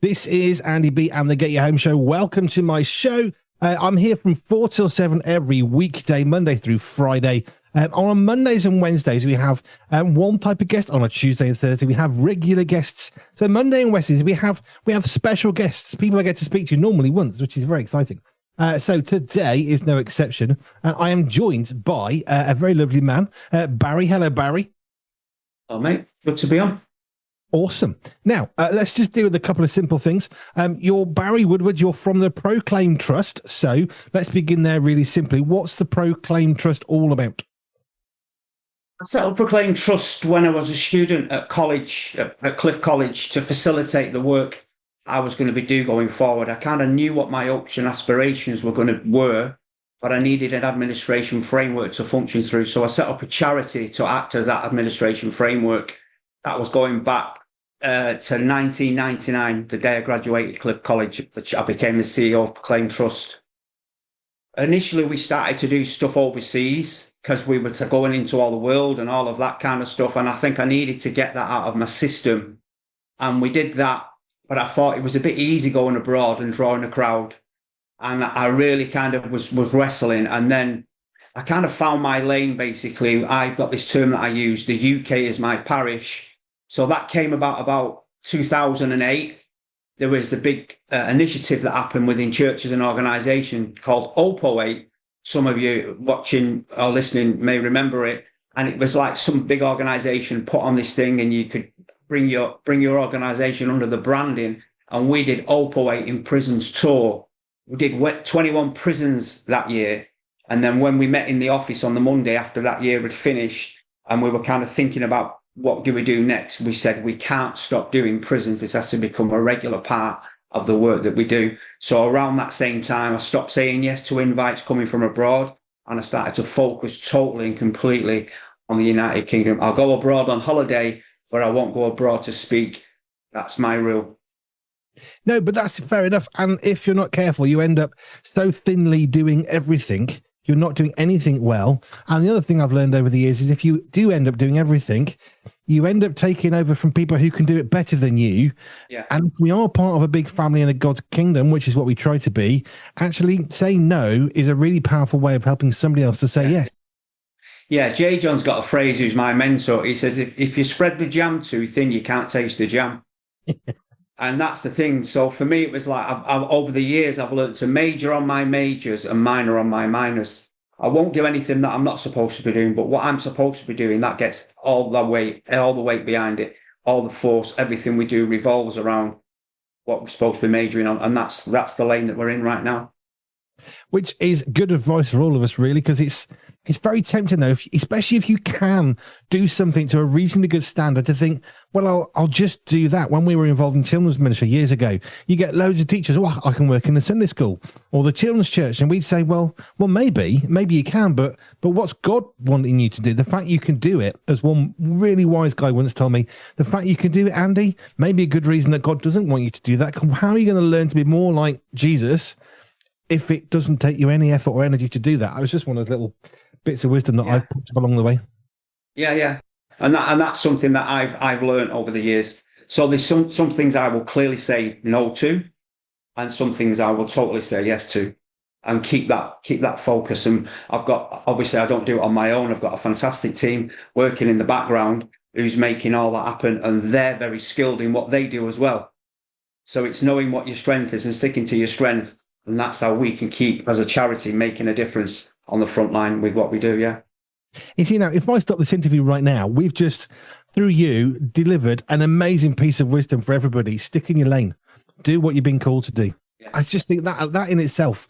This is Andy B and the Get You Home Show. Welcome to my show. I'm here from 4 till 7 every weekday, Monday through Friday. On Mondays and Wednesdays, we have one type of guest. On a Tuesday and Thursday, we have regular guests. So Monday and Wednesdays, we have special guests, people I get to speak to normally once, which is very exciting. So today is no exception. I am joined by a very lovely man, Barry. Hello, Barry. Oh, mate. Good to be on. Awesome. Now, let's just deal with a couple of simple things. You're Barry Woodward. You're from the Proclaim Trust. So let's begin there really simply. What's the Proclaim Trust all about? I set up Proclaim Trust when I was a student at college, at Cliff College, to facilitate the work I was going to be doing going forward. I kind of knew what my hopes and aspirations were, but I needed an administration framework to function through. So I set up a charity to act as that administration framework. That was going back to 1999, the day I graduated Cliff College. I became the CEO of Proclaim Trust. Initially, we started to do stuff overseas because we were going into all the world and all of that kind of stuff. And I think I needed to get that out of my system. And we did that. But I thought it was a bit easy going abroad and drawing a crowd. And I really kind of was wrestling. And then I kind of found my lane, basically. I've got this term that I use, the UK is my parish. So that came about 2008. There was the big initiative that happened within churches and organisations called OPO8. Some of you watching or listening may remember it. And it was like some big organisation put on this thing, and you could bring your organisation under the branding. And we did OPO8 in prisons tour. We did 21 prisons that year. And then when we met in the office on the Monday after that year had finished, and we were kind of thinking about what do we do next, we said we can't stop doing prisons. This has to become a regular part of the work that we do. So around that same time, I stopped saying yes to invites coming from abroad, and I started to focus totally and completely on the United Kingdom. I'll go abroad on holiday, but I won't go abroad to speak. That's my rule. No, but that's fair enough. And if you're not careful, you end up so thinly doing everything. You're not doing anything well. And the other thing I've learned over the years is if you do end up doing everything, you end up taking over from people who can do it better than you. Yeah. And we are part of a big family in a God's kingdom, which is what we try to be. Actually, saying no is a really powerful way of helping somebody else to say yes. Yeah, Jay John's got a phrase, who's my mentor. He says, if you spread the jam too thin, you can't taste the jam. And that's the thing. So for me, it was like, over the years, I've learned to major on my majors and minor on my minors. I won't do anything that I'm not supposed to be doing, but what I'm supposed to be doing, that gets all the weight behind it, all the force. Everything we do revolves around what we're supposed to be majoring on. And that's the lane that we're in right now. Which is good advice for all of us, really, because it's very tempting, though, especially if you can do something to a reasonably good standard, to think, well, I'll just do that. When we were involved in children's ministry years ago, you get loads of teachers, well, I can work in the Sunday school or the children's church. And we'd say, well, maybe you can, but what's God wanting you to do? The fact you can do it, as one really wise guy once told me, the fact you can do it, Andy, may be a good reason that God doesn't want you to do that. How are you going to learn to be more like Jesus if it doesn't take you any effort or energy to do that? I was just one of those little bits of wisdom that I've picked up along the way. Yeah. And that's something that I've learned over the years. So there's some things I will clearly say no to, and some things I will totally say yes to, and keep that focus. And obviously I don't do it on my own. I've got a fantastic team working in the background who's making all that happen, and they're very skilled in what they do as well. So it's knowing what your strength is and sticking to your strength. And that's how we can keep, as a charity, making a difference on the front line with what we do. Yeah. You see, now, if I stop this interview right now, we've just, through you, delivered an amazing piece of wisdom for everybody. Stick in your lane. Do what you've been called to do. Yeah. I just think that in itself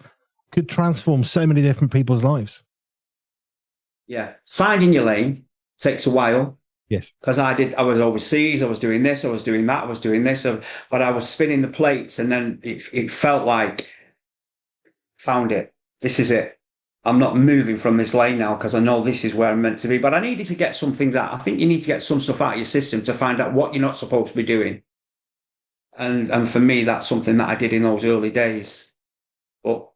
could transform so many different people's lives. Yeah. Finding your lane takes a while. Yes. Because I was overseas, I was doing this, I was doing that, I was doing this, but I was spinning the plates, and then it felt like, found it. This is it. I'm not moving from this lane now because I know this is where I'm meant to be. But I needed to get some things out. I think you need to get some stuff out of your system to find out what you're not supposed to be doing. And for me, that's something that I did in those early days. But,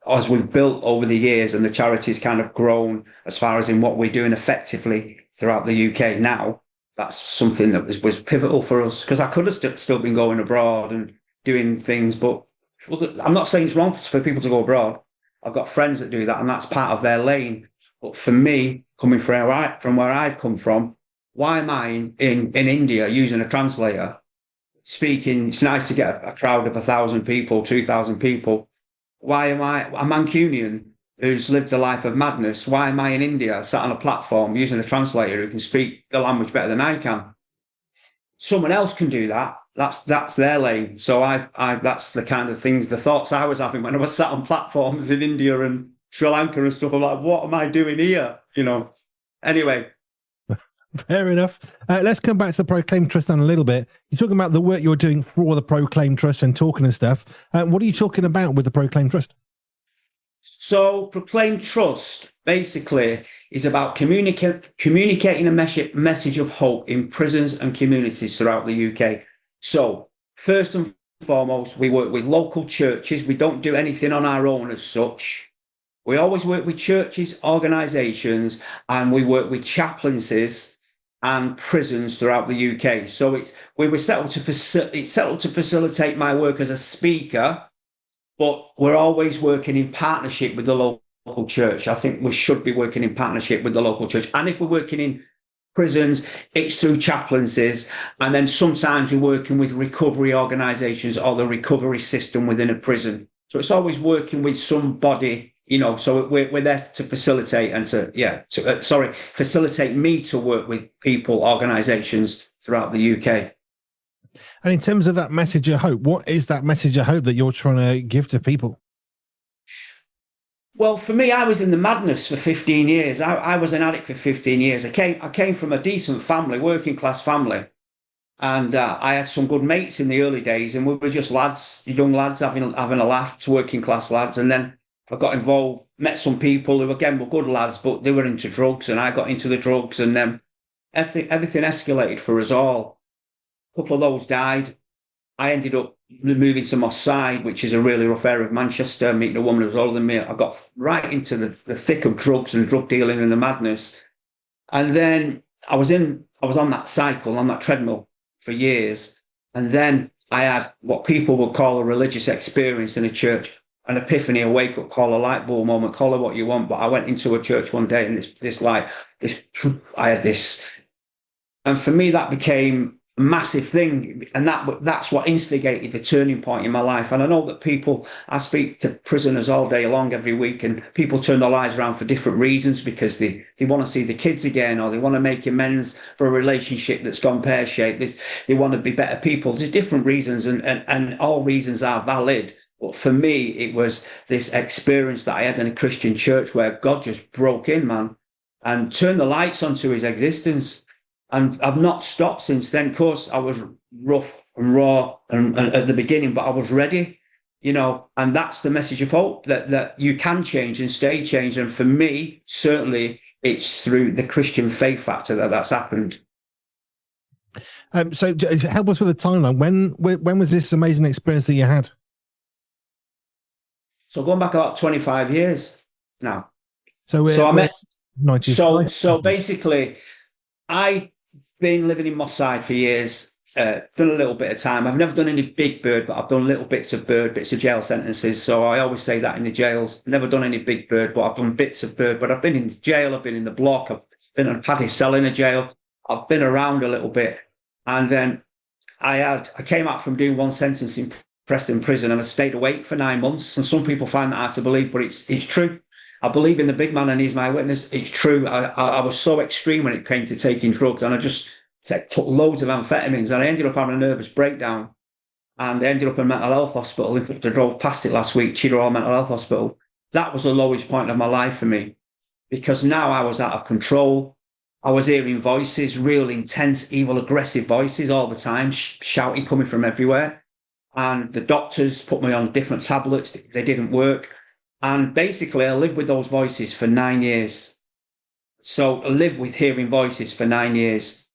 as we've built over the years and the charity's kind of grown as far as in what we're doing effectively throughout the UK now, that's something that was pivotal for us, because I could have still been going abroad and doing things. But I'm not saying it's wrong for people to go abroad. I've got friends that do that, and that's part of their lane. But for me, coming from where I've come from, why am I in India using a translator, speaking? It's nice to get a crowd of 1,000 people, 2,000 people. Why am I a Mancunian who's lived the life of madness? Why am I in India sat on a platform using a translator who can speak the language better than I can? Someone else can do that. That's their lane. So I that's the kind of things, the thoughts I was having when I was sat on platforms in India and Sri Lanka and stuff. I'm like, what am I doing here? Anyway. Fair enough. Let's come back to the Proclaim Trust in a little bit. You're talking about the work you're doing for the Proclaim Trust and talking and stuff. What are you talking about with the Proclaim Trust? So Proclaim Trust basically is about communicating a message of hope in prisons and communities throughout the UK. So first and foremost, we work with local churches. We don't do anything on our own as such. We always work with churches, organisations, and we work with chaplaincies and prisons throughout the UK. So we were settled to facilitate my work as a speaker, but we're always working in partnership with the local church. I think we should be working in partnership with the local church. And if we're working in prisons, it's through chaplaincies. And then sometimes we're working with recovery organisations or the recovery system within a prison. So it's always working with somebody. So we're there to facilitate and facilitate me to work with people, organisations throughout the UK. And in terms of that message of hope, what is that message of hope that you're trying to give to people? Well, for me, I was in the madness for 15 years. I was an addict for 15 years. I came from a decent family, working class family. And I had some good mates in the early days, and we were just lads, young lads having a laugh, working class lads. And then I got involved, met some people who, again, were good lads, but they were into drugs, and I got into the drugs, and then everything escalated for us all. A couple of those died. I ended up moving to Moss Side, which is a really rough area of Manchester, meeting a woman who was older than me. I got right into the thick of drugs and drug dealing and the madness. And then I was on that cycle, on that treadmill for years. And then I had what people would call a religious experience in a church. An epiphany, a wake-up call, a light bulb moment, call it what you want. But I went into a church one day and I had this. And for me, that became a massive thing. And that's what instigated the turning point in my life. And I know that I speak to prisoners all day long, every week, and people turn their lives around for different reasons, because they want to see the kids again, or they want to make amends for a relationship that's gone pear-shaped. They want to be better people. There's different reasons, and all reasons are valid. But for me, it was this experience that I had in a Christian church where God just broke in, man, and turned the lights onto his existence. And I've not stopped since then. Of course, I was rough and raw and at the beginning, but I was ready, and that's the message of hope, that you can change and stay changed. And for me, certainly, it's through the Christian faith factor that's happened. So help us with the timeline. When was this amazing experience that you had? So going back about 25 years now. So I met. So basically, I've been living in Moss Side for years. Done a little bit of time. I've never done any big bird, but I've done little bits of bird, bits of jail sentences. So I always say that in the jails. Never done any big bird, but I've done bits of bird. But I've been in the jail. I've been in the block. I've been on Paddy cell in a jail. I've been around a little bit, and then I came out from doing one sentence in Preston prison, and I stayed awake for 9 months. And some people find that hard to believe, but it's true. I believe in the big man, and he's my witness. It's true. I was so extreme when it came to taking drugs, and I just took loads of amphetamines, and I ended up having a nervous breakdown, and I ended up in a mental health hospital. In fact, I drove past it last week, Cheadle Mental Health Hospital. That was the lowest point of my life for me, because now I was out of control. I was hearing voices, real intense, evil, aggressive voices all the time, shouting, coming from everywhere. And the doctors put me on different tablets. They didn't work. And basically, I lived with those voices for 9 years. So I lived with hearing voices for 9 years.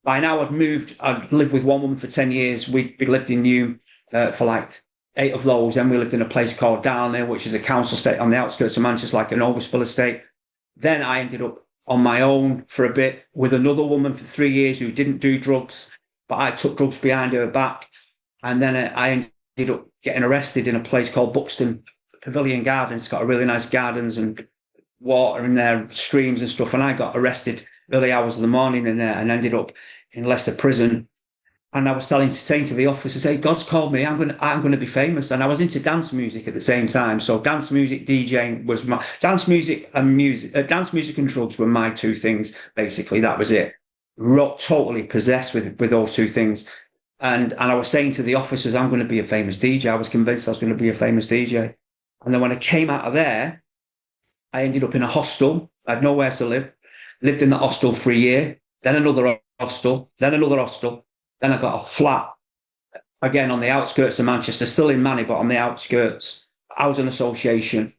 By now, I'd lived with one woman for 10 years. We lived in Newham for like 8 of those. And we lived in a place called Darnley, which is a council estate on the outskirts of Manchester, like an Overspill estate. Then I ended up on my own for a bit with another woman for 3 years who didn't do drugs, but I took drugs behind her back. And then I ended up getting arrested in a place called Buxton Pavilion Gardens. It's got a really nice gardens and water in there, streams and stuff. And I got arrested early hours of the morning in there and ended up in Leicester prison. And I was saying to the officers, "Hey, God's called me. I'm going to be famous." And I was into dance music at the same time. So dance music, DJing was my dance music and drugs were my two things. Basically, that was it. Totally possessed with those two things. And I was saying to the officers, "I'm going to be a famous DJ." I was convinced I was going to be a famous DJ. And then when I came out of there, I ended up in a hostel. I had nowhere to live. Lived in that hostel for a year, then another hostel, then another hostel. Then I got a flat, again, on the outskirts of Manchester, still in Manny, but on the outskirts, housing association.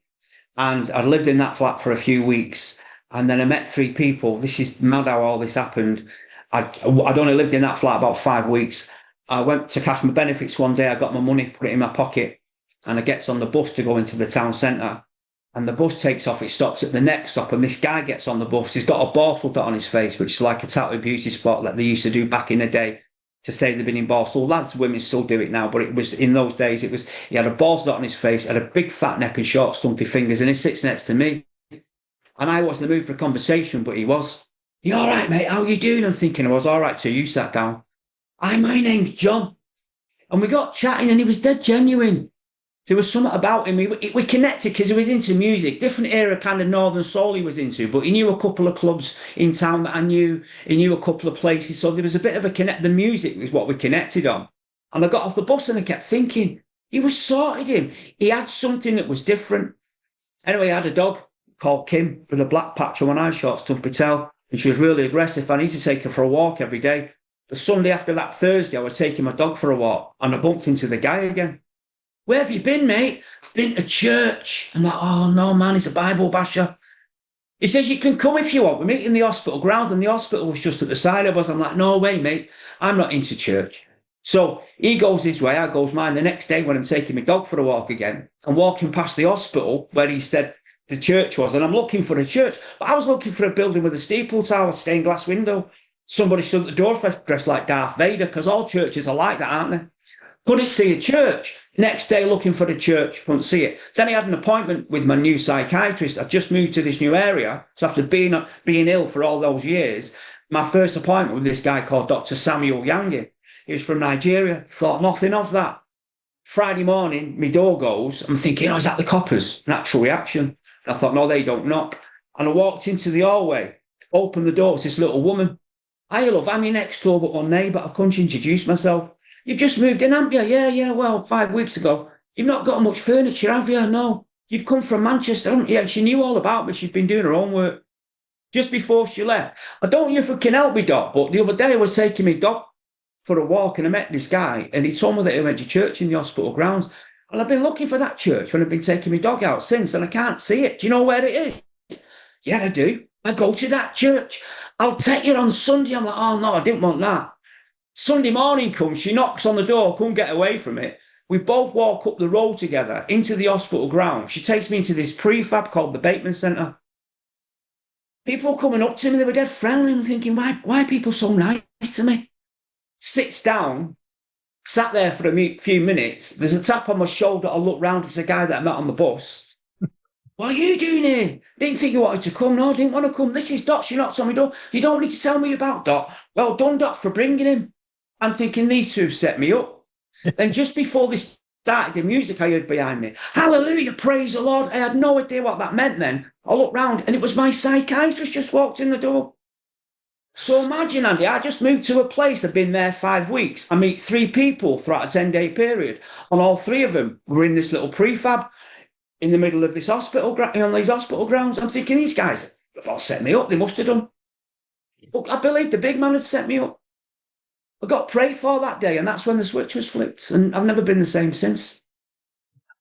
And I lived in that flat for a few weeks. And then I met three people. This is mad how all this happened. I'd only lived in that flat about 5 weeks. I went to cash my benefits one day. I got my money, put it in my pocket, and I gets on the bus to go into the town centre. And the bus takes off. It stops at the next stop. And this guy gets on the bus. He's got a Borstal dot on his face, which is like a tattoo beauty spot that they used to do back in the day, to say they've been in Borstal. Lads, women still do it now, but it was in those days. He had a Borstal dot on his face, had a big fat neck and short stumpy fingers, and he sits next to me. And I wasn't in the mood for a conversation, but he was. "You all right, mate? How you doing?" I'm thinking, I was all right till you sat down. "Hi, my name's John." And we got chatting, and he was dead genuine. There was something about him. We connected because he was into music, different era kind of northern soul he was into, but he knew a couple of clubs in town that I knew. He knew a couple of places. So there was a bit of a connect. The music was what we connected on. And I got off the bus and I kept thinking, he was sorted him. He had something that was different. Anyway, I had a dog called Kim with a black patch on one eye, short stumpy tail, and she was really aggressive. I need to take her for a walk every day. The Sunday after that Thursday, I was taking my dog for a walk and I bumped into the guy again. "Where have you been, mate?" "I've been to church." I'm like, "Oh, no, man, he's a Bible basher." He says, "You can come if you want. We meet in the hospital grounds." And the hospital was just at the side of us. I'm like, "No way, mate. I'm not into church." So he goes his way, I goes mine. The next day when I'm taking my dog for a walk again, I'm walking past the hospital where he said the church was, and I'm looking for a church. But I was looking for a building with a steeple tower, stained glass window. Somebody stood at the door dressed like Darth Vader, because all churches are like that, aren't they? Couldn't see a church. Next day looking for the church, couldn't see it. Then I had an appointment with my new psychiatrist. I've just moved to this new area. So after being ill for all those years, my first appointment with this guy called Dr. Samuel Yangi. He was from Nigeria. Thought nothing of that. Friday morning, my door goes. I'm thinking, is that the coppers? Natural reaction. And I thought, no, they don't knock. And I walked into the hallway, opened the door. It's this little woman. "Hi, love, I'm your next door but one neighbour. I couldn't introduce myself." "You've just moved in, haven't you?" Yeah, well, 5 weeks ago." "You've not got much furniture, have you?" "No." "You've come from Manchester, haven't you?" She knew all about me. She'd been doing her own work. Just before she left, "I don't know if you can help me, Doc, but the other day I was taking my dog for a walk and I met this guy and he told me that he went to church in the hospital grounds. And I've been looking for that church when I've been taking my dog out since, and I can't see it. Do you know where it is?" "Yeah, I do. I go to that church. I'll take you on Sunday." I'm like, "Oh, no, I didn't want that." Sunday morning comes, she knocks on the door, couldn't get away from it. We both walk up the road together into the hospital ground. She takes me into this prefab called the Bateman Centre. People coming up to me, they were dead friendly. I'm thinking, why are people so nice to me? Sits down, sat there for a few minutes. There's a tap on my shoulder. I look round, it's a guy that I met on the bus. "What are you doing here?" "Didn't think you wanted to come." "No, I didn't want to come. This is Doc. She knocked on my door." "You don't need to tell me about Doc." "Well done, Doc, for bringing him." I'm thinking these two have set me up. Then just before this started, the music I heard behind me, "Hallelujah, praise the Lord." I had no idea what that meant then. I looked round and it was my psychiatrist just walked in the door. So imagine, Andy, I just moved to a place. I've been there 5 weeks. I meet 3 people throughout a 10-day period. And all 3 of them were in this little prefab in the middle of this hospital, on these hospital grounds. I'm thinking, these guys have all set me up. They must have done. But I believe the big man had set me up. I got prayed for that day, and that's when the switch was flipped, and I've never been the same since.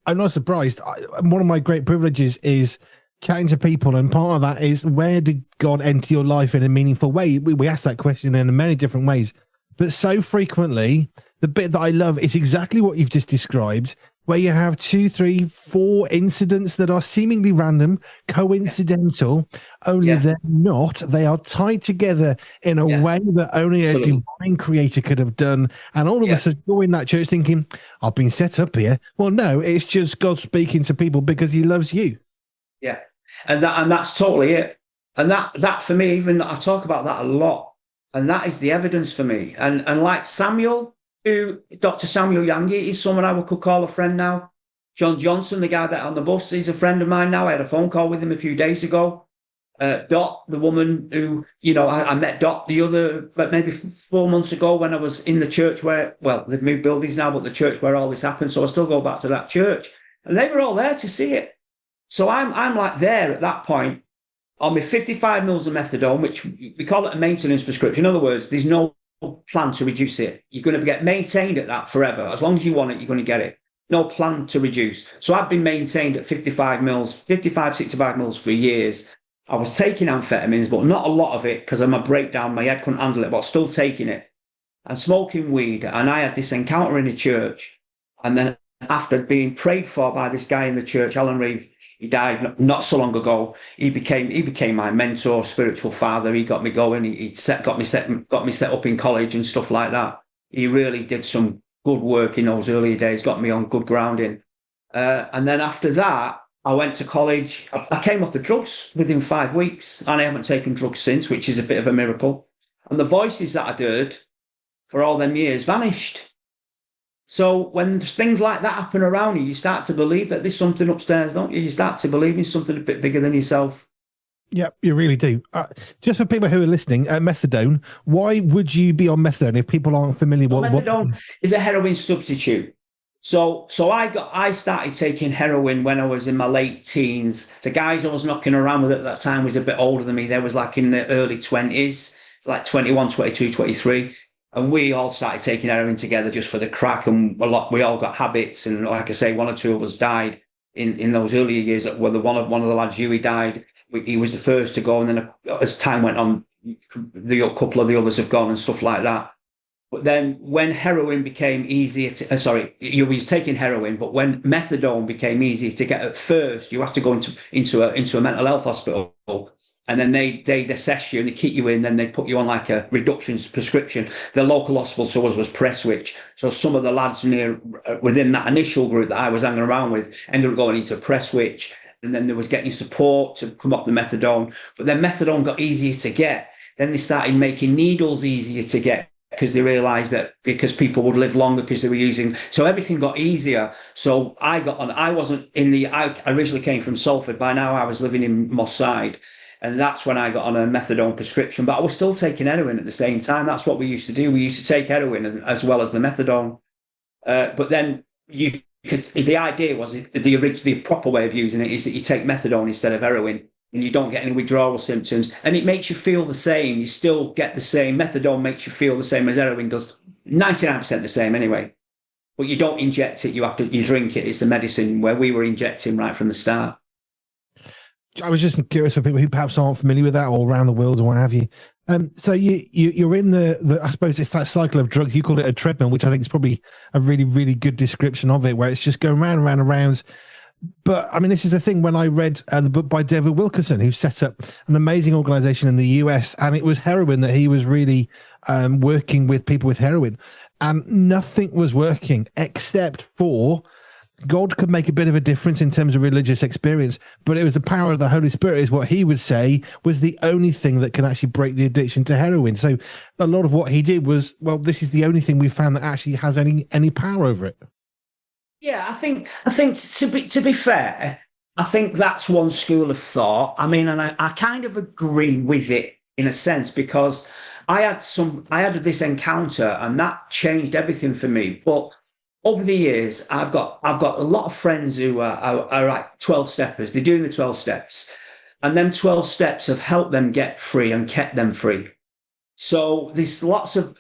I'm not surprised. One of my great privileges is chatting to people, and part of that is, where did God enter your life in a meaningful way? We ask that question in many different ways, but so frequently, the bit that I love is exactly what you've just described. where you have 2, 3, 4 incidents that are seemingly random, coincidental, only Yeah. they're not. They are tied together in a Yeah. way that only a Absolutely. divine creator could have done. And all of Yeah. us are in that church thinking, I've been set up here. Well, no, it's just God speaking to people because he loves you. Yeah. And that's totally it. And that for me, even I talk about that a lot. And that is the evidence for me. And like Samuel, who Dr. Samuel Yangi is someone I could call a friend now. John Johnson, the guy that on the bus, he's a friend of mine now. I had a phone call with him a few days ago. Dot, the woman who, I met Dot but maybe 4 months ago when I was in the church where, well, they've moved buildings now, but the church where all this happened. So I still go back to that church. And they were all there to see it. So I'm like there at that point on my 55 mils of methadone, which we call it a maintenance prescription. In other words, there's no plan to reduce it. You're going to get maintained at that forever. As long as you want it, you're going to get it. No plan to reduce. So I've been maintained at 55 mils, 55, 65 mils for years. I was taking amphetamines, but not a lot of it because of my breakdown. My head couldn't handle it, but still taking it and smoking weed. And I had this encounter in a church. And then after being prayed for by this guy in the church, Alan Reeve, he died not so long ago. He became my mentor, spiritual father. He got me going. He got me set up in college and stuff like that. He really did some good work in those earlier days. Got me on good grounding. And then after that, I went to college. I came off the drugs within 5 weeks, and I haven't taken drugs since, which is a bit of a miracle. And the voices that I'd heard for all them years vanished. So when things like that happen around you, you start to believe that there's something upstairs, don't you? You start to believe in something a bit bigger than yourself. Yeah, you really do. Just for people who are listening, methadone, why would you be on methadone if people aren't familiar? So methadone is a heroin substitute. So I started taking heroin when I was in my late teens. The guys I was knocking around with at that time was a bit older than me. They was like in the early 20s, like 21, 22, 23. And we all started taking heroin together just for the crack. And we all got habits. And like I say, one or two of us died in those earlier years. Whether one of the lads, Huey, died. He was the first to go. And then as time went on, a couple of the others have gone and stuff like that. But then when heroin became easier to, you was taking heroin, but when methadone became easier to get at first, you have to go into a mental health hospital. And then they'd assess you and they keep you in, then they put you on like a reduction prescription. The local hospital to us was Prestwich. So some of the lads within that initial group that I was hanging around with ended up going into Prestwich. And then there was getting support to come off the methadone. But then methadone got easier to get. Then they started making needles easier to get because they realized that because people would live longer because they were using. So everything got easier. So I originally came from Salford. By now I was living in Moss Side. And that's when I got on a methadone prescription, but I was still taking heroin at the same time. That's what we used to do. We used to take heroin as well as the methadone. But then the idea was the proper way of using it is that you take methadone instead of heroin and you don't get any withdrawal symptoms and it makes you feel the same. You still get the same. Methadone makes you feel the same as heroin does. 99% the same anyway. But you don't inject it. You drink it. It's a medicine where we were injecting right from the start. I was just curious for people who perhaps aren't familiar with that or around the world or what have you. So you're in the I suppose it's that cycle of drugs. You call it a treadmill, which I think is probably a really, really good description of it, where it's just going round and round and round. But I mean, this is the thing when I read the book by David Wilkerson, who set up an amazing organization in the US, and it was heroin that he was really working with people with heroin, and nothing was working except for God could make a bit of a difference in terms of religious experience, but it was the power of the Holy Spirit is what he would say was the only thing that can actually break the addiction to heroin. So a lot of what he did was, well, this is the only thing we found that actually has any power over it. Yeah, I think to be fair, I think that's one school of thought. I mean, and I kind of agree with it in a sense because I had this encounter and that changed everything for me. But over the years, I've got a lot of friends who are like 12 steppers. They're doing the 12 steps, and them 12 steps have helped them get free and kept them free. So there's lots of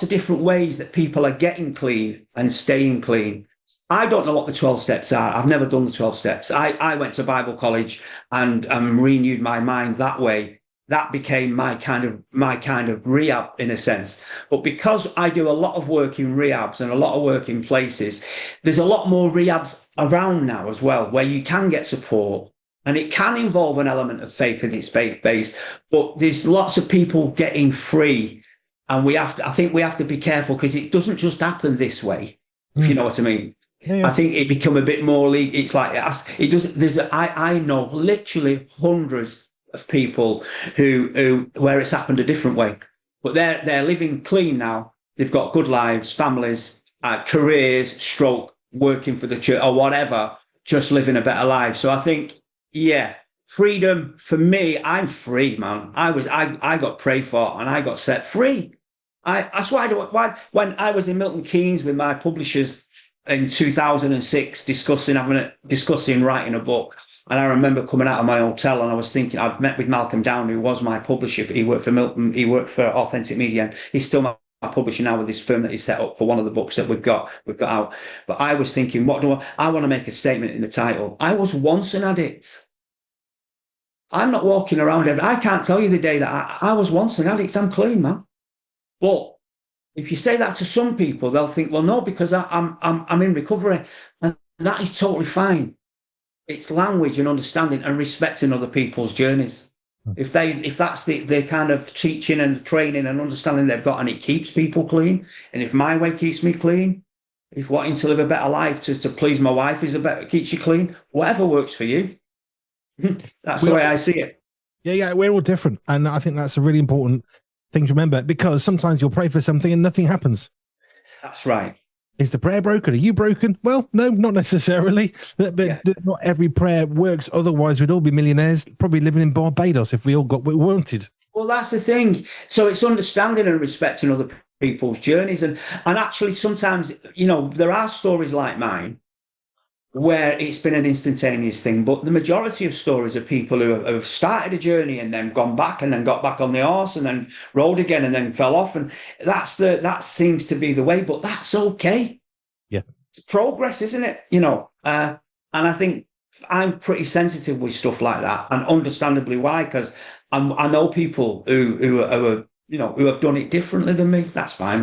different ways that people are getting clean and staying clean. I don't know what the 12 steps are. I've never done the 12 steps. I went to Bible college and renewed my mind that way. that became my kind of rehab in a sense. But because I do a lot of work in rehabs and a lot of work in places, there's a lot more rehabs around now as well, where you can get support. And it can involve an element of faith if it's faith based, but there's lots of people getting free. And I think we have to be careful because it doesn't just happen this way, if you know what I mean. Yeah, yeah. I think it become a bit more legal. It's like it does. I know literally hundreds of people who where it's happened a different way, but they're living clean now. They've got good lives, families, careers, stroke, working for the church or whatever, just living a better life. So I think, yeah, freedom for me. I'm free, man. I got prayed for and I got set free. That's why when I was in Milton Keynes with my publishers in 2006 discussing writing a book. And I remember coming out of my hotel and I was thinking, I'd met with Malcolm Down, who was my publisher. He worked for Milton, he worked for Authentic Media, and he's still my publisher now with this firm that he set up for one of the books that we've got out. But I was thinking, what do I want to make a statement in the title. I was once an addict. I'm not walking around. I can't tell you the day that I was once an addict. I'm clean, man. But if you say that to some people, they'll think, well, no, because I'm in recovery. And that is totally fine. It's language and understanding and respecting other people's journeys. If that's the kind of teaching and training and understanding they've got, and it keeps people clean, and if my way keeps me clean, if wanting to live a better life to please my wife keeps you clean, whatever works for you. That's the way I see it. Yeah, we're all different. And I think that's a really important thing to remember, because sometimes you'll pray for something and nothing happens. That's right. Is the prayer broken? Are you broken? Well, no, not necessarily. But not every prayer works. Otherwise, we'd all be millionaires, probably living in Barbados if we all got what we wanted. Well, that's the thing. So it's understanding and respecting other people's journeys. And actually, sometimes, there are stories like mine where it's been an instantaneous thing. But the majority of stories are people who have started a journey and then gone back and then got back on the horse and then rode again and then fell off. And that seems to be the way, but that's okay. Yeah. It's progress, isn't it? And I think I'm pretty sensitive with stuff like that, and understandably why, because I know people who have done it differently than me. That's fine,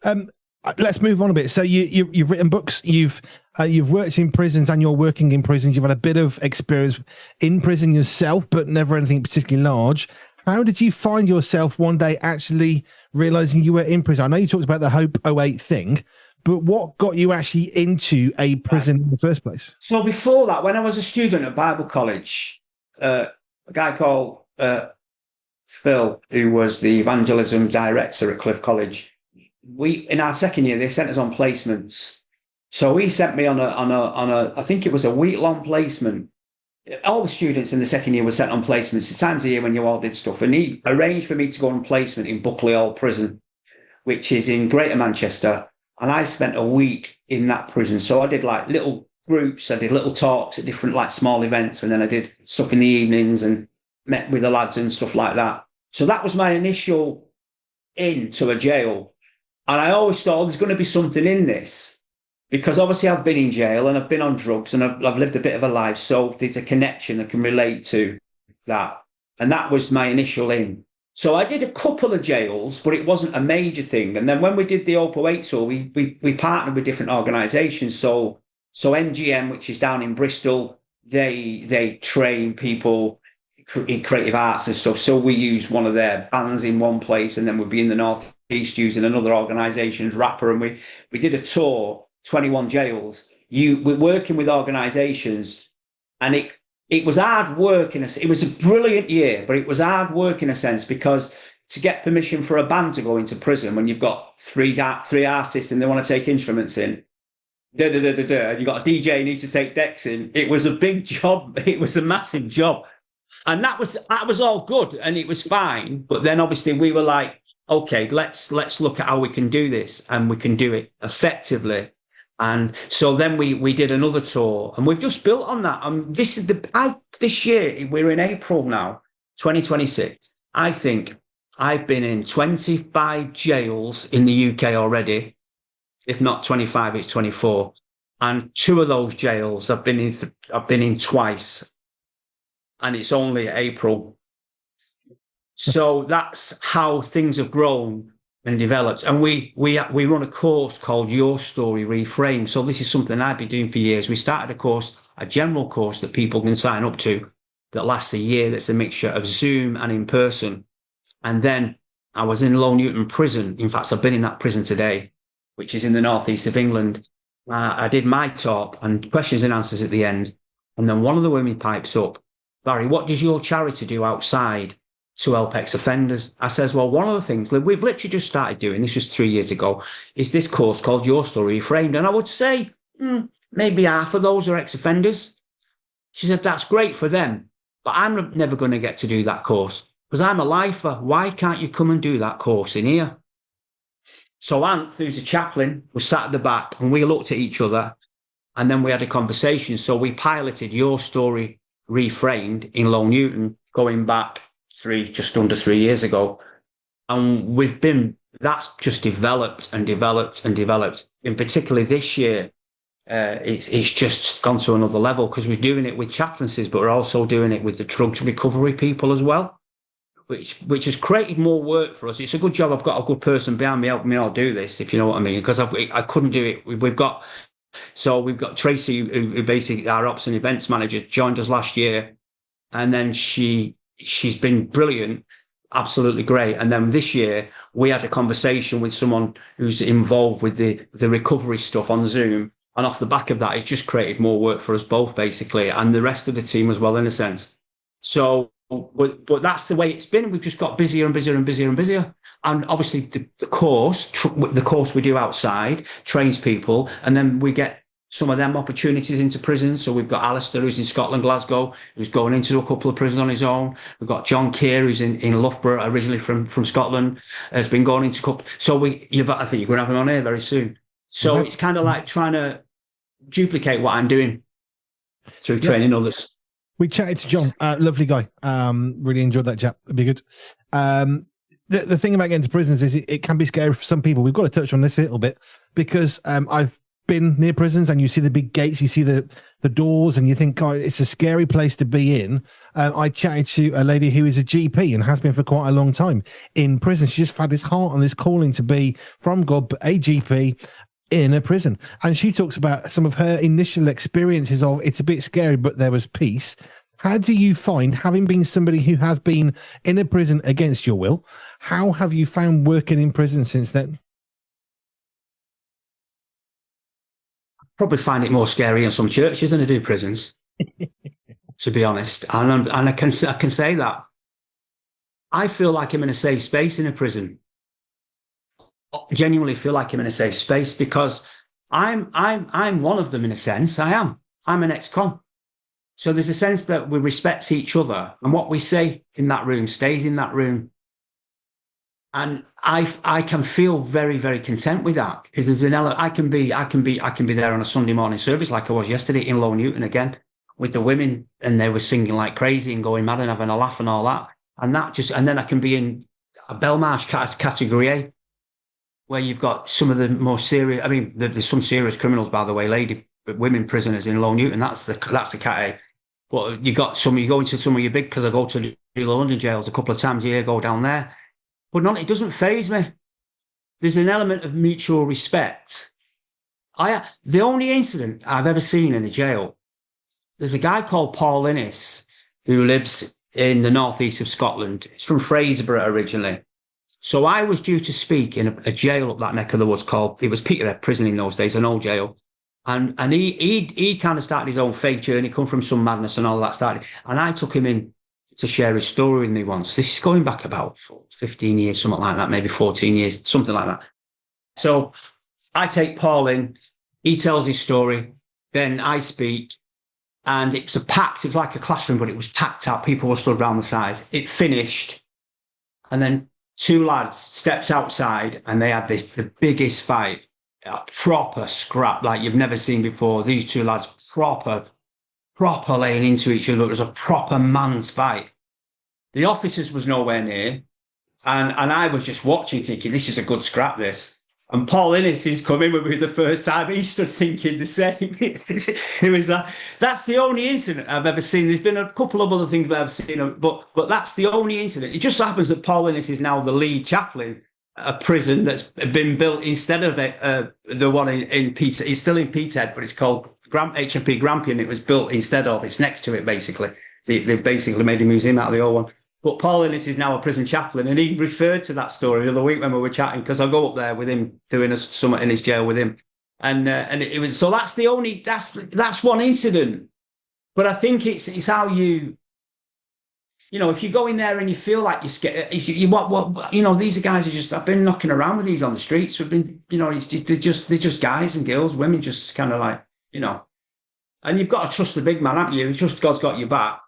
man. Let's move on a bit. So you've written books, you've worked in prisons, and you're working in prisons. You've had a bit of experience in prison yourself, but never anything particularly large. How did you find yourself one day actually realizing you were in prison? I know you talked about the Hope '08 thing, but what got you actually into a prison in the first place? So before that, when I was a student at Bible college, a guy called Phil, who was the evangelism director at Cliff College, in our second year, they sent us on placements. So he sent me on a I think it was a week-long placement. All the students in the second year were sent on placements. The times a year when you all did stuff. And he arranged for me to go on placement in Buckley Hall Prison, which is in Greater Manchester. And I spent a week in that prison. So I did like little groups. I did little talks at different like small events. And then I did stuff in the evenings and met with the lads and stuff like that. So that was my initial into a jail. And I always thought there's going to be something in this, because obviously I've been in jail and I've been on drugs and I've lived a bit of a life. So there's a connection I can relate to that. And that was my initial in. So I did a couple of jails, but it wasn't a major thing. And then when we did the Hope '08 tour, we partnered with different organisations. So NGM, which is down in Bristol, they train people in creative arts and stuff. So we used one of their bands in one place, and then we'd be in the North East using another organisation's rapper, and we did a tour, 21 jails. We're working with organisations, and it was hard work it was a brilliant year, but it was hard work in a sense, because to get permission for a band to go into prison when you've got three artists and they want to take instruments in, and you got a DJ who needs to take decks in, it was a big job. It was a massive job, and that was all good and it was fine. But then obviously we were like, okay, let's look at how we can do this, and we can do it effectively. And so then we did another tour, and we've just built on that. This year, we're in April now, 2026. I think I've been in 25 jails in the UK already. If not 25, it's 24. And 2 of those jails I've been in twice. And it's only April. So that's how things have grown and developed. And we run a course called Your Story Reframed. So this is something I've been doing for years. We started a course, a general course that people can sign up to that lasts a year. That's a mixture of Zoom and in person. And then I was in Low Newton prison. In fact, I've been in that prison today, which is in the northeast of England. I did my talk and questions and answers at the end. And then one of the women pipes up, Barry, what does your charity do outside to help ex-offenders? I says, well, one of the things we've literally just started doing, this was 3 years ago, is this course called Your Story Reframed. And I would say maybe half of those are ex-offenders. She said, that's great for them, but I'm never going to get to do that course because I'm a lifer. Why can't you come and do that course in here? So Ant, who's a chaplain, was sat at the back and we looked at each other and then we had a conversation. So we piloted Your Story Reframed in Low Newton going back just under 3 years ago. And that's just developed and developed and developed. In particularly this year, it's just gone to another level because we're doing it with chaplaincies, but we're also doing it with the drugs recovery people as well, which has created more work for us. It's a good job I've got a good person behind me helping me all do this, if you know what I mean, because I couldn't do it. We've got Tracy, who basically our ops and events manager, joined us last year, and then she's been brilliant, absolutely great. And then this year we had a conversation with someone who's involved with the recovery stuff on Zoom, and off the back of that, it's just created more work for us both, basically, and the rest of the team as well, in a sense. So, but that's the way it's been. We've just got busier and busier and busier and busier. And obviously the course we do outside trains people, and then we get some of them opportunities into prisons. So we've got Alistair, who's in Scotland, Glasgow, who's going into a couple of prisons on his own. We've got John Keir, who's in Loughborough, originally from Scotland, has been going into a couple. So I think you're going to have him on here very soon. So it's kind of like trying to duplicate what I'm doing through training others. We chatted to John, lovely guy. Really enjoyed that chat. It'd be good. The thing about getting to prisons is it can be scary for some people. We've got to touch on this a little bit because I've been near prisons and you see the big gates, you see the doors, and you think, God, it's a scary place to be in. I chatted to a lady who is a GP and has been for quite a long time in prison. She just had this heart and this calling to be from God, but a GP in a prison. And she talks about some of her initial experiences of it's a bit scary, but there was peace. How do you find, having been somebody who has been in a prison against your will, how have you found working in prison since then? Probably find it more scary in some churches than I do prisons, to be honest. And I can say that. I feel like I'm in a safe space in a prison. Genuinely feel like I'm in a safe space because I'm one of them in a sense. I am. I'm an ex-con. So there's a sense that we respect each other, and what we say in that room stays in that room. And I can feel very, very content with that because there's an element I can be there on a Sunday morning service like I was yesterday in Low Newton again with the women, and they were singing like crazy and going mad and having a laugh and all that. And then I can be in a Belmarsh category A, where you've got some of the more serious. I mean, there's some serious criminals, by the way, women prisoners in Low Newton. That's the cat A. But you go into some of your big, because I go to the London jails a couple of times a year, go down there. But it doesn't faze me. There's an element of mutual respect. The only incident I've ever seen in a jail, there's a guy called Paul Innes who lives in the northeast of Scotland. He's from Fraserburgh originally. So I was due to speak in a jail up that neck of the woods it was Peterhead Prison in those days, an old jail. And he kind of started his own fake journey, come from some madness and all that started. And I took him in to share his story with me once. This is going back about 15 years, something like that, maybe 14 years, something like that. So I take Paul in, he tells his story, then I speak, and it was like a classroom, but it was packed out. People were stood around the sides. It finished, and then two lads stepped outside, and they had the biggest fight, a proper scrap like you've never seen before. These two lads proper laying into each other. It was a proper man's fight. The officers was nowhere near, and I was just watching, thinking, this is a good scrap, this. And Paul Innes is coming with me the first time. He stood thinking the same. It was that's the only incident I've ever seen. There's been a couple of other things I've seen, but that's the only incident. It just so happens that Paul Innes is now the lead chaplain at a prison that's been built instead of the one in Peter. It's still in Peterhead, but it's called HMP Grampian. It was built instead of. It's next to it, basically. They basically made a museum out of the old one. But Paul Innes is now a prison chaplain, and he referred to that story the other week when we were chatting, because I go up there with him doing a summit in his jail with him, and it was so that's the only that's one incident. But I think it's how you know, if you go in there and you feel like you're scared, what you know, these guys are just, I've been knocking around with these on the streets. We've been, you know, they're just guys and girls, women, just kind of like, you know, and you've got to trust the big man, haven't you? Trust God's got your back.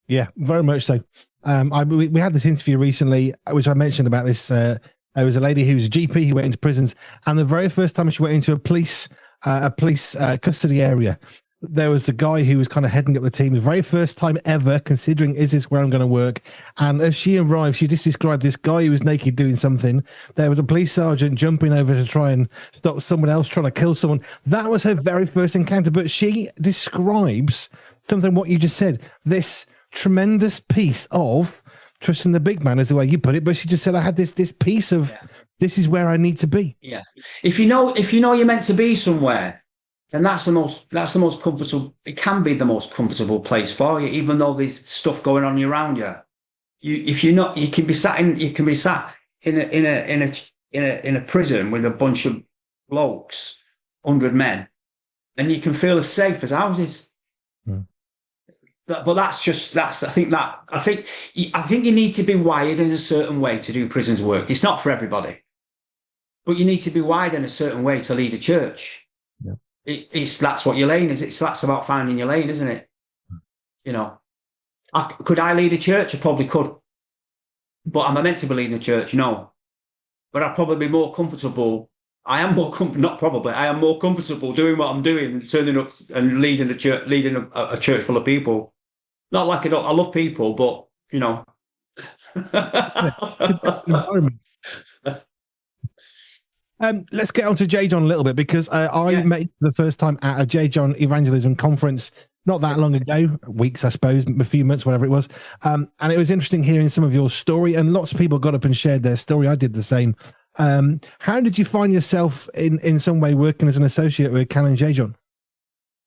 Yeah, very much so. We had this interview recently, which I mentioned about this. There was a lady who was a GP who went into prisons, and the very first time she went into a police custody area, there was a guy who was kind of heading up the team. The very first time ever, considering, is this where I'm going to work? And as she arrived, she just described this guy who was naked doing something. There was a police sergeant jumping over to try and stop someone else trying to kill someone. That was her very first encounter. But she describes something, what you just said, this tremendous piece of trusting the big man, is the way you put it. But she just said, I had this piece of, this is where I need to be. Yeah. If you know you're meant to be somewhere, and that's the most comfortable. It can be the most comfortable place for you, even though there's stuff going on around you. If you're not, you can be sat in a prison with a bunch of blokes, 100 men, and you can feel as safe as houses. Hmm. But I think you need to be wired in a certain way to do prisons work. It's not for everybody, but you need to be wired in a certain way to lead a church. Yeah. That's what your lane is. That's about finding your lane, isn't it? You know, could I lead a church? I probably could, but am I meant to be leading a church? No, but I'd probably be more comfortable. I am more comfortable doing what I'm doing, turning up and leading a church full of people. Not like I love people, but you know. Let's get on to J. John a little bit, because I met the first time at a J. John evangelism conference not that long ago, weeks, I suppose, a few months, whatever it was. And it was interesting hearing some of your story, and lots of people got up and shared their story. I did the same. How did you find yourself in some way working as an associate with Canon J. John?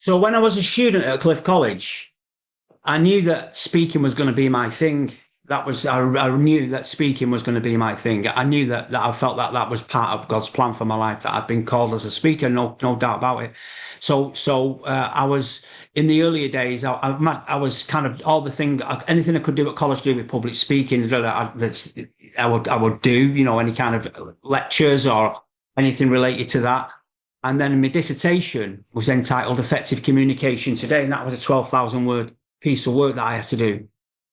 So when I was a student at Cliff College, I knew that speaking was going to be my thing. I knew that speaking was going to be my thing. I knew that I felt that was part of God's plan for my life, that I'd been called as a speaker, no doubt about it. So I was, in the earlier days, I was kind of all the thing, anything I could do at college to do with public speaking, I would do, you know, any kind of lectures or anything related to that. And then my dissertation was entitled Effective Communication Today, and that was a 12,000 word piece of work that I had to do.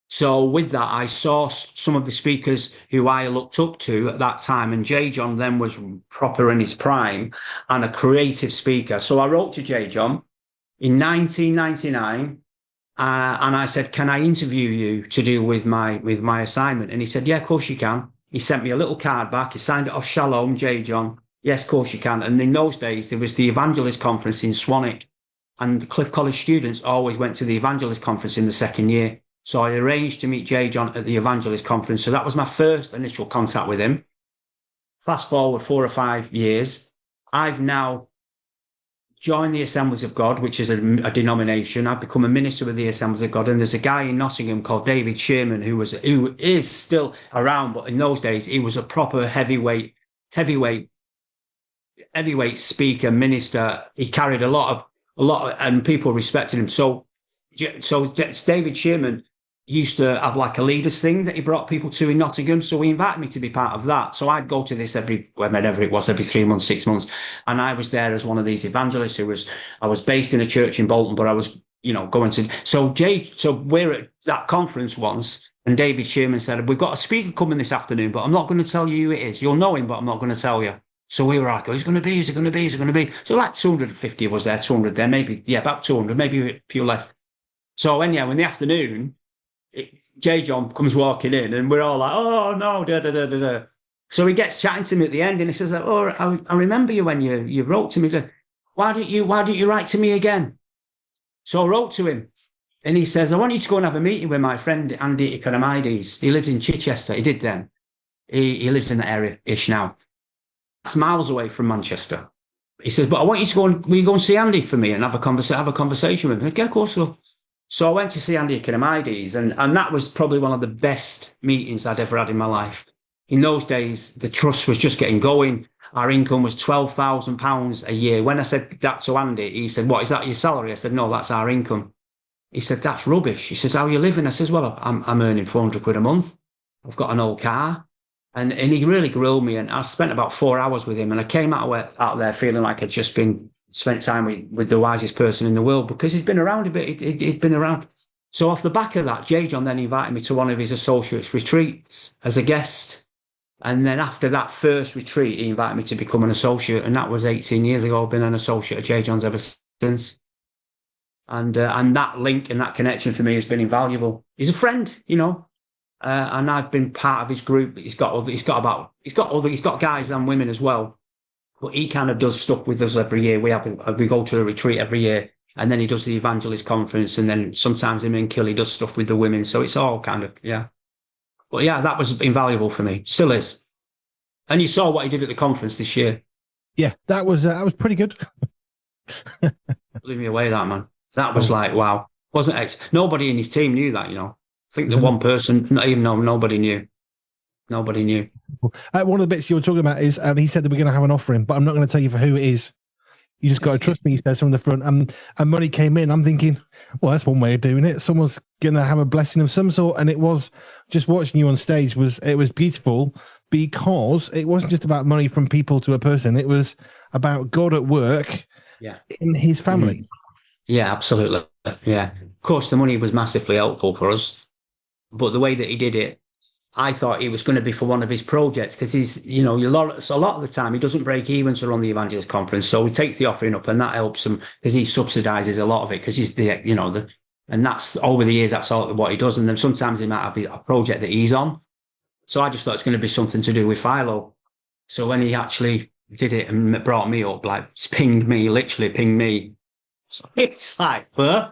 So with that, I saw some of the speakers who I looked up to at that time, and J. John then was proper in his prime and a creative speaker. So I wrote to J. John in 1999, and I said, "Can I interview you to do with my assignment?" And he said, "Yeah, of course you can." He sent me a little card back. He signed it off, Shalom, J. John. Yes, of course you can. And in those days, there was the Evangelist Conference in Swanwick, and the Cliff College students always went to the Evangelist Conference in the second year. So I arranged to meet J. John at the Evangelist Conference. So that was my first initial contact with him. Fast forward 4 or 5 years, I've now joined the Assemblies of God, which is a denomination. I've become a minister with the Assemblies of God. And there's a guy in Nottingham called David Shearman, who is still around, but in those days, he was a proper heavyweight speaker, minister. He carried a lot of, and people respected him. So David Shearman used to have like a leaders thing that he brought people to in Nottingham. So he invited me to be part of that. So I'd go to this whenever it was, every 3 months, 6 months. And I was there as one of these evangelists I was based in a church in Bolton, but I was, you know, going to, so we're at that conference once, and David Shearman said, "We've got a speaker coming this afternoon, but I'm not going to tell you who it is. You'll know him, but I'm not going to tell you." So we were like, "Oh, who's going to be? Is it going to be? Is it going to be?" So like 250 of us there, 200 there, maybe, yeah, about 200, maybe a few less. So anyhow, in the afternoon, J. John comes walking in, and we're all like, "Oh no, da da da da da." So he gets chatting to me at the end and he says, oh, I remember you when you wrote to me. Why don't you write to me again? So I wrote to him and he says, I want you to go and have a meeting with my friend, Andy Economides. He lives in Chichester. He did then. He lives in that area-ish now. That's miles away from Manchester. He says, but I want you to will you go and see Andy for me and have a conversation with him? Okay, of course. So I went to see Andy Economides and that was probably one of the best meetings I'd ever had in my life. In those days, the trust was just getting going. Our income was £12,000 a year. When I said that to Andy, he said, what, is that your salary? I said, no, that's our income. He said, that's rubbish. He says, how are you living? I says, well, I'm earning 400 quid a month. I've got an old car. And he really grilled me. And I spent about 4 hours with him. And I came out there feeling like I'd just spent time with the wisest person in the world because he'd been around a bit. He'd been around. So off the back of that, J. John then invited me to one of his associates' retreats as a guest. And then after that first retreat, he invited me to become an associate. And that was 18 years ago. I've been an associate at J. John's ever since. And that link and that connection for me has been invaluable. He's a friend, and I've been part of his group. He's got guys and women as well. But he kind of does stuff with us every year. We go to a retreat every year. And then he does the evangelist conference. And then sometimes him and Killy does stuff with the women. So it's all kind of, yeah. But yeah, that was invaluable for me. Still is. And you saw what he did at the conference this year. Yeah, that was pretty good. Blew me away, that man. That was like, wow. Nobody in his team knew that, I think the one person, nobody knew. Nobody knew. One of the bits you were talking about is he said that we're going to have an offering, but I'm not going to tell you for who it is. You just got to trust me, he says from the front. And money came in. I'm thinking, well, that's one way of doing it. Someone's going to have a blessing of some sort. And it was just watching you on stage it was beautiful because it wasn't just about money from people to a person. It was about God at work in his family. Yeah, absolutely. Yeah. Of course, the money was massively helpful for us. But the way that he did it, I thought it was going to be for one of his projects because he's, a lot of the time he doesn't break even to run the evangelist conference. So he takes the offering up and that helps him because he subsidizes a lot of it because he's and that's over the years, that's all what he does. And then sometimes he might have a project that he's on. So I just thought it's going to be something to do with Philo. So when he actually did it and brought me up, like literally pinged me. It's like, huh?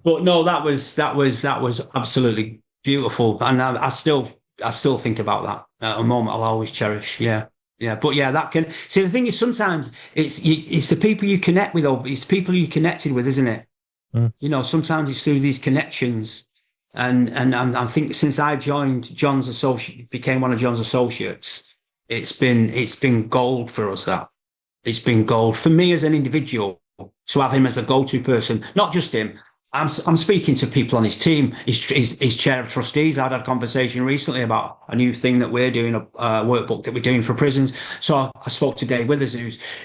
But no, that was absolutely beautiful, and I still think about that. A moment I'll always cherish. Yeah. But yeah, that can see. The thing is, sometimes it's the people you connect with, or it's the people you connected with, isn't it? Sometimes it's through these connections, and I think since I joined became one of John's associates, it's been gold for us. That it's been gold for me as an individual to have him as a go-to person, not just him. I'm speaking to people on his team. He's chair of trustees. I'd had a conversation recently about a new thing that we're doing, a workbook that we're doing for prisons. So I spoke to Dave Withers,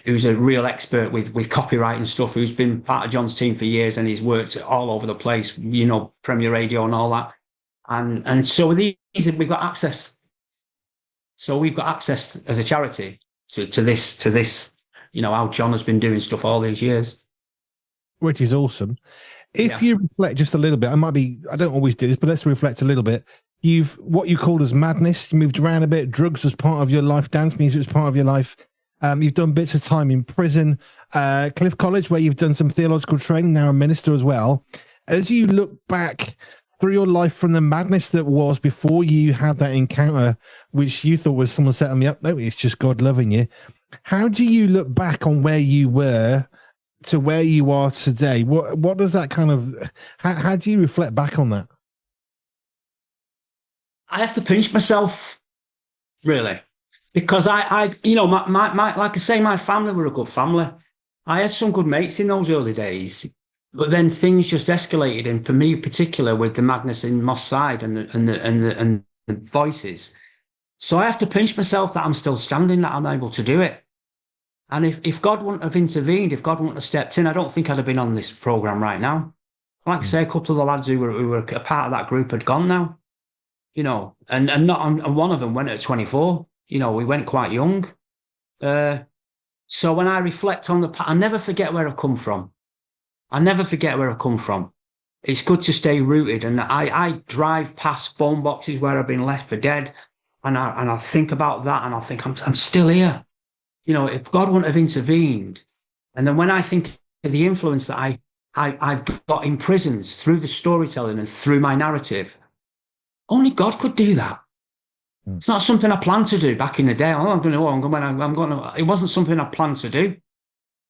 who's a real expert with copyright and stuff, who's been part of John's team for years and he's worked all over the place, Premier Radio and all that. And so with these, we've got access. So we've got access as a charity to this, how John has been doing stuff all these years. Which is awesome. If you reflect just a little bit, I don't always do this, but let's reflect a little bit. What you called as madness, you moved around a bit, drugs was part of your life, dance music was part of your life. You've done bits of time in prison, Cliff College, where you've done some theological training, now a minister as well. As you look back through your life from the madness that was before you had that encounter, which you thought was someone setting me up, no, it's just God loving you. How do you look back on where you were to where you are today? What does that kind of, how do you reflect back on that? I have to pinch myself, really, because I my like I say, my family were a good family. I had some good mates in those early days, but then things just escalated, and for me in particular, with the madness in Moss Side and the voices. So I have to pinch myself that I'm still standing, that I'm able to do it. And if God wouldn't have intervened, if God wouldn't have stepped in, I don't think I'd have been on this program right now. Like I say, a couple of the lads who were a part of that group had gone now, and one of them went at 24. We went quite young. So when I reflect on I never forget where I've come from. It's good to stay rooted. And I drive past phone boxes where I've been left for dead. And I think about that, and I think I'm still here. You know, if God wouldn't have intervened, and then when I think of the influence that I've got in prisons through the storytelling and through my narrative, only God could do that. It's not something I planned to do back in the day. Oh, I'm going to, I'm going to. It wasn't something I planned to do,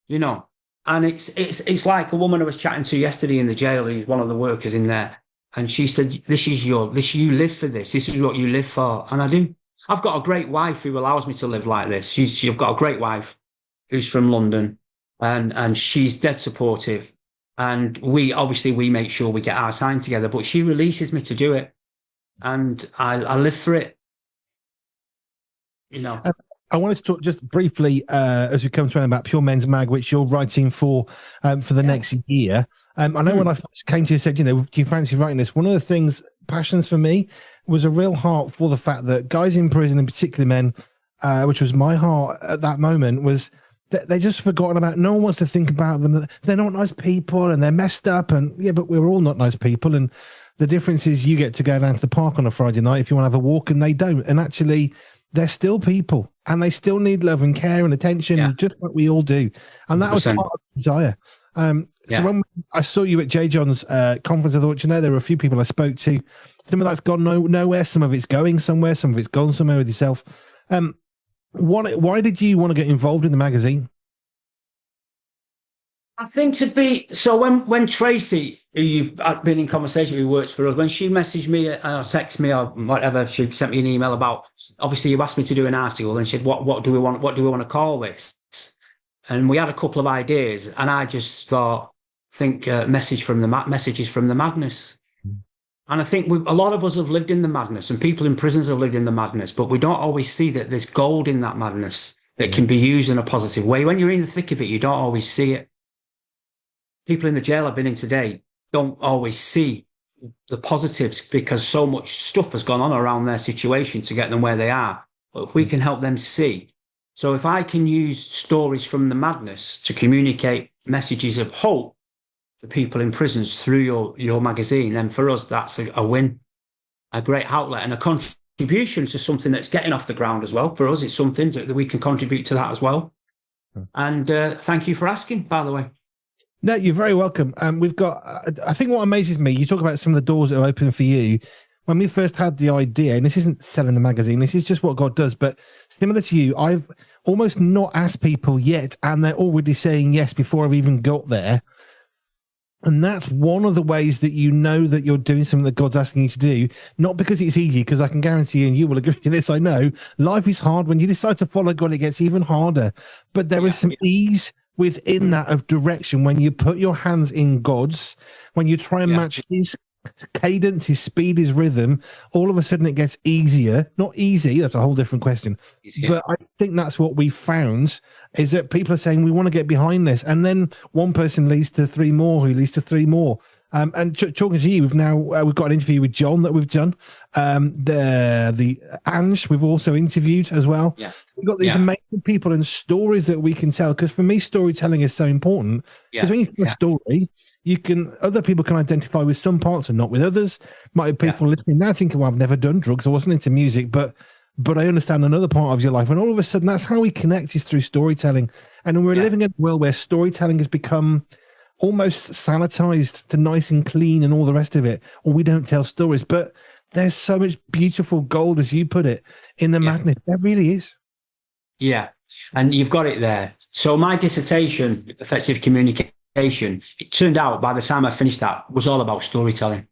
you know. And it's like a woman I was chatting to yesterday in the jail, who's one of the workers in there, and she said, you live for this. This is what you live for." And I do. I've got a great wife who allows me to live like this. She's got a great wife who's from London, and she's dead supportive. And we make sure we get our time together, but she releases me to do it, and I live for it. You know. I wanted to talk just briefly as we come to about Pure Men's Mag, which you're writing for the next year. I know when I first came to you, said, do you fancy writing this? One of the things, passions for me, was a real heart for the fact that guys in prison, and particularly men, which was my heart at that moment, was that they just forgotten about. No one wants to think about them. They're not nice people and they're messed up. And yeah, but we're all not nice people. And the difference is you get to go down to the park on a Friday night if you want to have a walk, and they don't. And actually, they're still people, and they still need love and care and attention, just like we all do. And that 100%. Was part of the desire. So when I saw you at J. John's conference, I thought, there were a few people I spoke to. Some of that's gone nowhere. Some of it's going somewhere. Some of it's gone somewhere with yourself. Why did you want to get involved in the magazine? I think when Tracy, who you've been in conversation with, who works for us, when she messaged me or texted me or whatever, she sent me an email about, obviously you asked me to do an article, and she said, what do we want to call this? And we had a couple of ideas, and I just thought, messages from the madness. And I think a lot of us have lived in the madness, and people in prisons have lived in the madness, but we don't always see that there's gold in that madness that can be used in a positive way. When you're in the thick of it, you don't always see it. People in the jail I've been in today don't always see the positives because so much stuff has gone on around their situation to get them where they are. But if we can help them see. So if I can use stories from the madness to communicate messages of hope for people in prisons through your magazine, then for us, that's a win, a great outlet, and a contribution to something that's getting off the ground as well. For us, it's something that we can contribute to that as well. And thank you for asking, by the way. No, you're very welcome. We've got, I think what amazes me, you talk about some of the doors that are open for you. When we first had the idea, and this isn't selling the magazine, this is just what God does, but similar to you, I've almost not asked people yet, and they're already saying yes before I've even got there. And that's one of the ways that you know that you're doing something that God's asking you to do, not because it's easy, because I can guarantee you, and you will agree with this, I know, life is hard. When you decide to follow God, it gets even harder. But there is some ease within that of direction when you put your hands in God's, when you try and match his cadence, his speed, his rhythm, all of a sudden it gets easier. Not easy, that's a whole different question. But I think that's what we found, is that people are saying, we want to get behind this. And then one person leads to three more, who leads to three more. And talking to you, we've got an interview with John that we've done. The Ange we've also interviewed as well. Yeah. We've got these amazing people and stories that we can tell. Because for me, storytelling is so important. Because when you tell a story, other people can identify with some parts and not with others. Might have people listening now thinking, well, I've never done drugs, I wasn't into music, but I understand another part of your life. And all of a sudden, that's how we connect, is through storytelling. And we're living in a world where storytelling has become almost sanitized to nice and clean and all the rest of it, or we don't tell stories. But there's so much beautiful gold, as you put it, in the madness. There really is. Yeah, and you've got it there. So my dissertation, effective communication, it turned out by the time I finished that, was all about storytelling.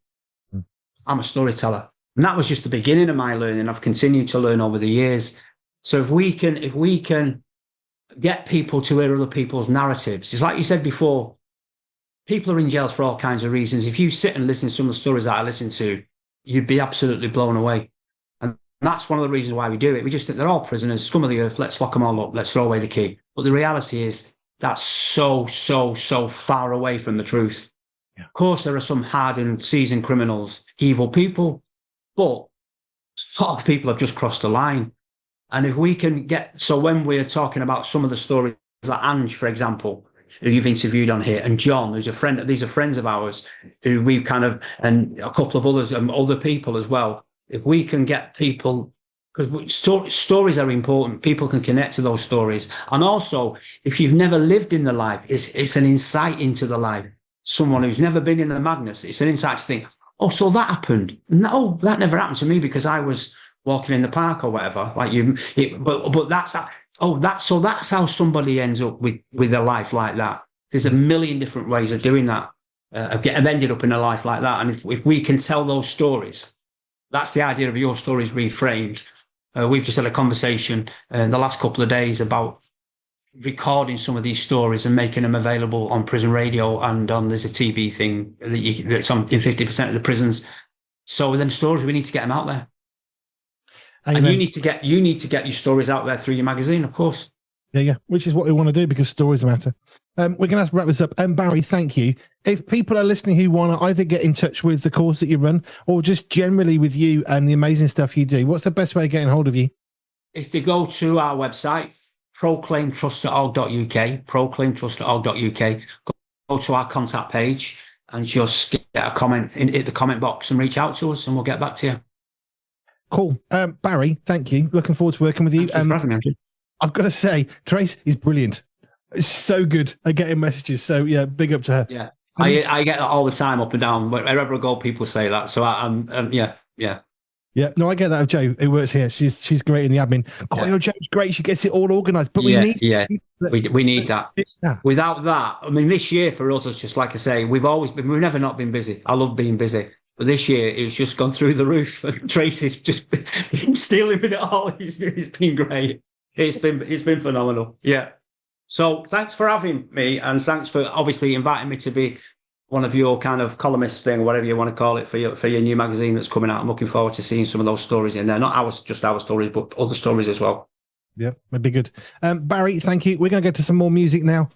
I'm a storyteller. And that was just the beginning of my learning. I've continued to learn over the years. So if we can get people to hear other people's narratives, it's like you said before, people are in jails for all kinds of reasons. If you sit and listen to some of the stories that I listen to, you'd be absolutely blown away. And that's one of the reasons why we do it. We just think they're all prisoners, scum of the earth, let's lock them all up, let's throw away the key. But the reality is that's so far away from the truth. Yeah. Of course, there are some hardened, seasoned criminals, evil people, but a lot of people have just crossed the line. And if we can so when we're talking about some of the stories, like Ange, for example, who you've interviewed on here, and John, who's a friend, these are friends of ours who and a couple of others and other people as well. If we can get people because stories are important. People can connect to those stories. And also, if you've never lived in the life, it's an insight into the life. Someone who's never been in the madness, it's an insight to think, oh, so that happened. No, that never happened to me because I was walking in the park or whatever. Like but that's that's how somebody ends up with a life like that. There's a million different ways of doing that. Have ended up in a life like that. And if we can tell those stories, that's the idea of your stories reframed. We've just had a conversation in the last couple of days about recording some of these stories and making them available on prison radio and there's a TV thing that's on in 50% of the prisons. So then stories, we need to get them out there. And you need to get your stories out there through your magazine, of course. Yeah, which is what we want to do because stories matter. We're going to have to wrap this up. Barry, thank you. If people are listening who want to either get in touch with the course that you run or just generally with you and the amazing stuff you do, what's the best way of getting hold of you? If they go to our website, proclaimtrust.org.uk, go to our contact page and just get a comment, hit the comment box and reach out to us and we'll get back to you. Cool. Barry, thank you. Looking forward to working with you. Thanks for having me, Andrew. I've got to say, Trace is brilliant. It's so good at getting messages. So yeah, big up to her. Yeah, I get that all the time, up and down. Wherever I go, people say that. So yeah. Yeah, no, I get that of Jo, who works here. She's great in the admin. Oh, your Jo's great. She gets it all organised. But we need that. Without that, I mean, this year for us, it's just like I say, we've never not been busy. I love being busy. But this year, it's just gone through the roof. And Tracy's just been stealing with it all. It's been great. It's been phenomenal. Yeah. So thanks for having me, and thanks for obviously inviting me to be one of your kind of columnist thing, whatever you want to call it, for your new magazine that's coming out. I'm looking forward to seeing some of those stories in there. Not just our stories, but other stories as well. Yeah, that'd be good. Barry, thank you. We're going to go to some more music now.